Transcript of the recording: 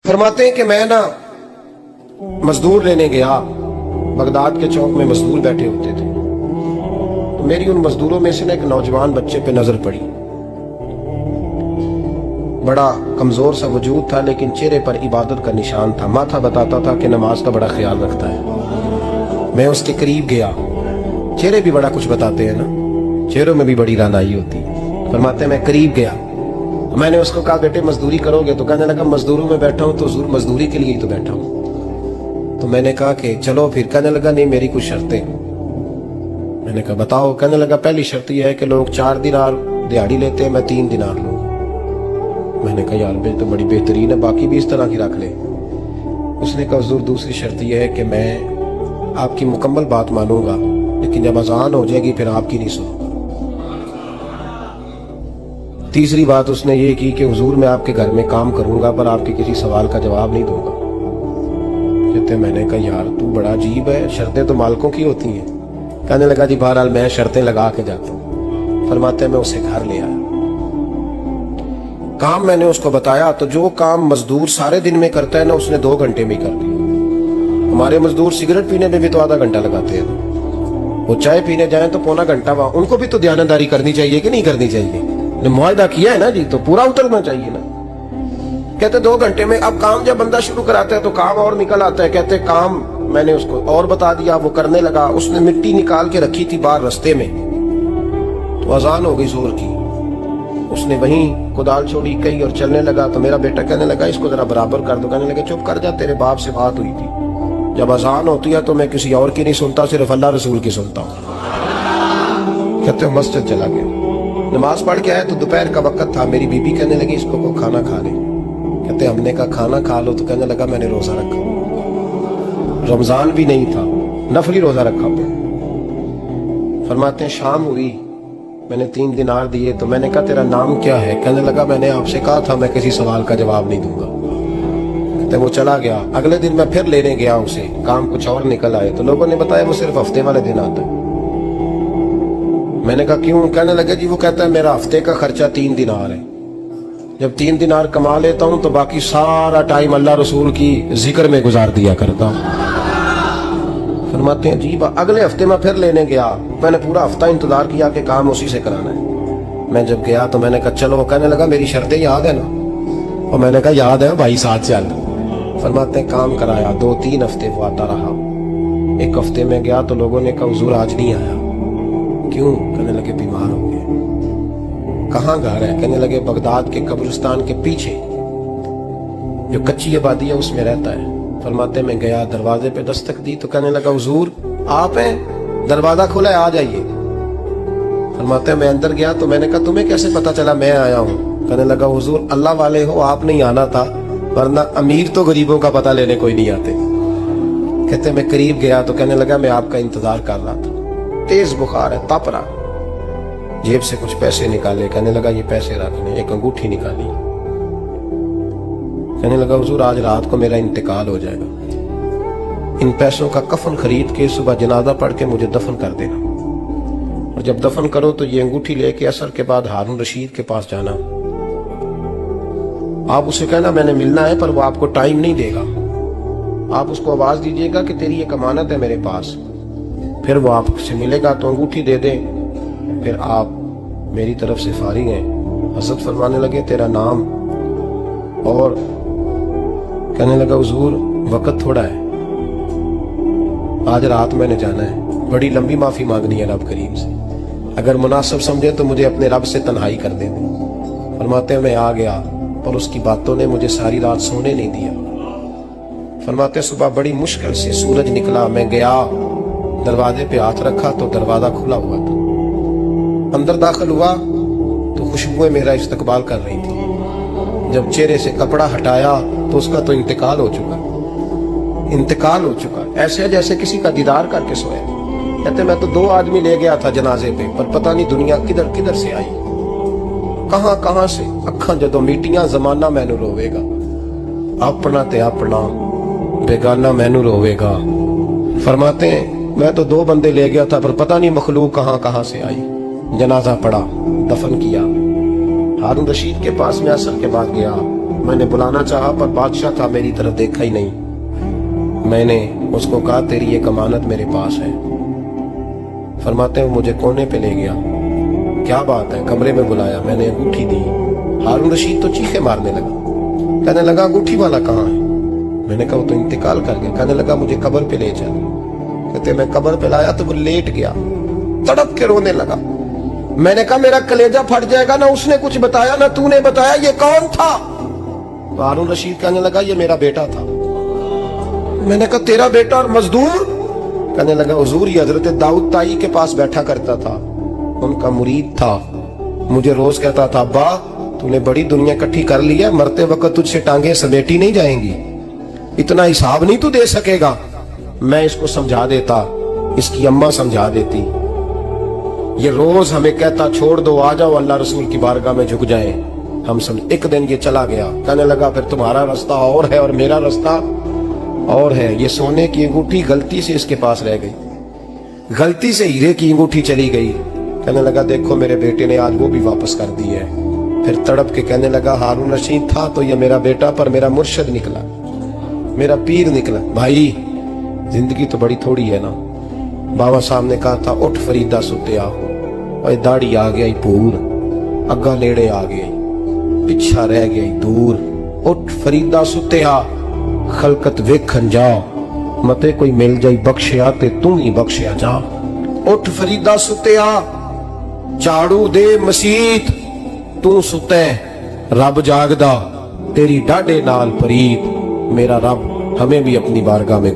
फरमाते हैं कि मैं ना मजदूर लेने गया, बगदाद के चौक में मजदूर बैठे होते थे, तो मेरी उन मजदूरों में से ना एक नौजवान बच्चे पे नजर पड़ी। बड़ा कमजोर सा वजूद था, लेकिन चेहरे पर इबादत का निशान था। माथा बताता था कि नमाज का बड़ा ख्याल रखता है। मैं उसके करीब गया। चेहरे भी बड़ा कुछ बताते हैं ना, चेहरों में भी बड़ी रानाई होती है। फरमाते मैं करीब गया, मैंने उसको कहा बेटे मजदूरी करोगे? तो कहने लगा मजदूरों में बैठा हूं तो जरूर मजदूरी के लिए ही तो बैठा हूं। तो मैंने कहा कि चलो फिर। कहने लगा नहीं, मेरी कुछ शर्तें। मैंने कहा बताओ? कहने लगा पहली शर्त यह है कि लोग 4 दिनार दिहाड़ी लेते हैं, मैं 3 दिनार लूंगा। मैंने कहा यार बे तो बड़ी बेहतरीन है, बाकी भी इस तरह की रख ले। उसने कहा हुजूर दूसरी शर्त यह है कि मैं आपकी मुकम्मल बात मानूंगा, लेकिन जब अजान हो जाएगी फिर आपकी नहीं सुनूंगा। तीसरी बात उसने ये की कि हुजूर मैं आपके घर में काम करूंगा पर आपके किसी सवाल का जवाब नहीं दूंगा। कहते मैंने कहा यार तू बड़ा अजीब है, शर्तें तो मालिकों की होती हैं। कहने लगा जी बहरहाल मैं शर्तें लगा के जाता हूँ। फरमाते मैं उसे घर ले आया। काम मैंने उसको बताया तो जो काम मजदूर सारे दिन में करता है ना, उसने 2 घंटे में कर दिया। हमारे मजदूर सिगरेट पीने में भी तो आधा घंटा लगाते हैं, वो चाय पीने जाए तो पौना घंटा। उनको भी तो ध्यानदारी करनी चाहिए कि नहीं करनी चाहिए? ने मुआहदा किया है ना जी, तो पूरा उतरना चाहिए ना। कहते 2 घंटे में। अब काम जब बंदा शुरू कराता है तो काम और निकल आता है। कहते काम मैंने उसको और बता दिया, वो करने लगा। उसने मिट्टी निकाल के रखी थी बाहर रास्ते में, तो अजान हो गई जोर की। उसने वहीं कुदाल छोड़ी कही और चलने लगा। तो मेरा बेटा कहने लगा इसको जरा बराबर कर दो। कहने लगे चुप कर जा, तेरे बाप से बात हुई थी। जब अजान होती है तो मैं किसी और की नहीं सुनता, सिर्फ अल्लाह रसूल की सुनता हूँ। कहते मस्जिद चला गया, नमाज पढ़ के आया तो दोपहर का वक्त था। मेरी बीबी कहने लगी इसको को खाना खा ले। कहते हमने कहा खाना खा लो। तो कहने लगा मैंने रोजा रखा, रमजान भी नहीं था, नफली रोजा रखा। फरमाते हैं शाम हुई, मैंने 3 दिनार दिए। तो मैंने कहा तेरा नाम क्या है? कहने लगा मैंने आपसे कहा था मैं किसी सवाल का जवाब नहीं दूंगा। कहते वो चला गया। अगले दिन मैं फिर लेने गया उसे, काम कुछ और निकल आए। तो लोगों ने बताया वो सिर्फ हफ्ते वाले दिन आता है। मैंने कहा क्यों? कहने लगे जी वो कहता है मेरा हफ्ते का खर्चा 3 दिनार है, जब 3 दिनार कमा लेता हूं तो बाकी सारा टाइम अल्लाह रसूल की जिक्र में गुजार दिया करता हूं। फरमाते हैं जी अगले हफ्ते मैं फिर लेने गया। मैंने पूरा हफ्ता इंतजार किया कि काम उसी से कराना है। मैं जब गया तो मैंने कहा चलो। कहने लगा मेरी शर्तें याद है ना? और मैंने कहा याद है भाई, साथ चल। फरमाते हैं काम कराया। 2-3 हफ्ते वो आता रहा। एक हफ्ते में गया तो लोगों ने कहा हुजूर आज नहीं आया। क्यों? कहने लगे बीमार हो गए। कहाँ घर है? कहने लगे बगदाद के कब्रिस्तान के पीछे जो कच्ची आबादी है उसमें रहता है। फरमाते मैं गया, दरवाजे पे दस्तक दी तो कहने लगा हुजूर आप हैं? दरवाजा खुला है, आ जाइए। फरमाते मैं अंदर गया तो मैंने कहा तुम्हें कैसे पता चला मैं आया हूँ? कहने लगा हुजूर अल्लाह वाले हो, आप नहीं आना था, वरना अमीर तो गरीबों का पता लेने कोई नहीं आते। कहते मैं करीब गया तो कहने लगा मैं आपका इंतजार कर रहा था, तेज बुखार है, तप रहा। जेब से कुछ पैसे निकाले। कहने लगा ये पैसे रखने। एक अंगूठी निकाली। कहने लगा हुजूर आज रात को मेरा इंतकाल हो जाएगा, इन पैसों का कफन खरीद के सुबह जनाजा पढ़ के मुझे दफन कर देना, और जब दफन करो तो ये अंगूठी लेके असर के बाद हारून रशीद के पास जाना। आप उसे कहना मैंने मिलना है, पर वो आपको टाइम नहीं देगा। आप उसको आवाज दीजिएगा कि तेरी एक अमानत है मेरे पास। फिर वो आपसे मिलेगा तो अंगूठी दे दे, फिर आप मेरी तरफ से फारिग हैं। हज़रत फरमाने लगे तेरा नाम? और कहने लगा हुजूर वक्त थोड़ा है, आज रात मैंने जाना है, बड़ी लंबी माफी मांगनी है रब करीम से, अगर मुनासिब समझे तो मुझे अपने रब से तन्हाई कर दे। फरमाते हैं मैं आ गया, पर उसकी बातों ने मुझे सारी रात सोने नहीं दिया। फरमाते सुबह बड़ी मुश्किल से सूरज निकला, मैं गया, दरवाजे पे हाथ रखा तो दरवाजा खुला हुआ था। अंदर दाखिल हुआ तो खुशबुएं मेरा इस्तकबाल कर रही थी। जब चेहरे से कपड़ा हटाया तो उसका तो इंतकाल हो चुका, ऐसे जैसे किसी का दीदार करके सोया। कहते मैं तो 2 आदमी ले गया था जनाजे पे, पर पता नहीं दुनिया किधर किधर से आई, कहां से। अखा जदों मीटियां जमाना मैनू रोवेगा, अपना ते अपना बेगाना मैनू रोवेगा। फरमाते हैं मैं तो 2 बंदे ले गया था, पर पता नहीं मखलूक कहां से आई। जनाजा पड़ा, दफन किया। हारून रशीद के पास में असर के बाद गया, मैंने बुलाना चाहा पर बादशाह था, मेरी तरफ देखा ही नहीं। मैंने उसको कहा तेरी एक अमानत मेरे पास है। फरमाते हैं मुझे कोने पे ले गया, क्या बात है, कमरे में बुलाया, मैंने अंगूठी दी। हारून रशीद तो चीखे मारने लगा, कहने लगा अंगूठी वाला कहाँ है? मैंने कहा वो तो इंतकाल कर गया। कहने लगा मुझे कब्र पे ले चल। कहते मैं कब्र पे लाया तो वो लेट गया, तड़प के रोने लगा। मैंने कहा मेरा कलेजा फट जाएगा, ना उसने कुछ बताया ना तूने बताया, ये कौन था? तो हारून रशीद कहने लगा ये मेरा बेटा था। मैंने कहा तेरा बेटा और मजदूर? कहने लगा हुजूर ये हजरत दाऊद ताई के पास बैठा करता था, उनका मुरीद था, मुझे रोज कहता था अब्बा तूने बड़ी दुनिया इकट्ठी कर ली है, मरते वक्त तुझसे टांगे समेटी नहीं जाएंगी, इतना हिसाब नहीं तू दे सकेगा। मैं इसको समझा देता, इसकी अम्मा समझा देती। ये रोज हमें कहता छोड़ दो, आ जाओ अल्लाह रसूल की बारगाह में झुक जाए। हम समझ। एक दिन ये चला गया, कहने लगा फिर तुम्हारा रास्ता और है और मेरा रास्ता और है। ये सोने की अंगूठी गलती से इसके पास रह गई, गलती से हीरे की अंगूठी चली गई। कहने लगा देखो मेरे बेटे ने आज वो भी वापस कर दी है। फिर तड़प के कहने लगा हारून रशीद था तो ये मेरा बेटा, पर मेरा मुर्शिद निकला, मेरा पीर निकला। भाई जिंदगी तो बड़ी थोड़ी है ना। बाबा साहब ने कहा था उठ फरीदा सुत्या, और दाढ़ी आ गई पूर, अग्गा नेड़े आ गई, पिछा रह गई दूर। उठ फरीदा सुत्या खलकत वेखन जा, मते कोई मिल जाई बख्शिया ते तू ही बख्शिया जा। उठ फरीदा सुत्या झाड़ू दे मसीत, तू सुते रब जागदा, तेरी डाडे नाल परीत। मेरा रब हमें भी अपनी बारगाह में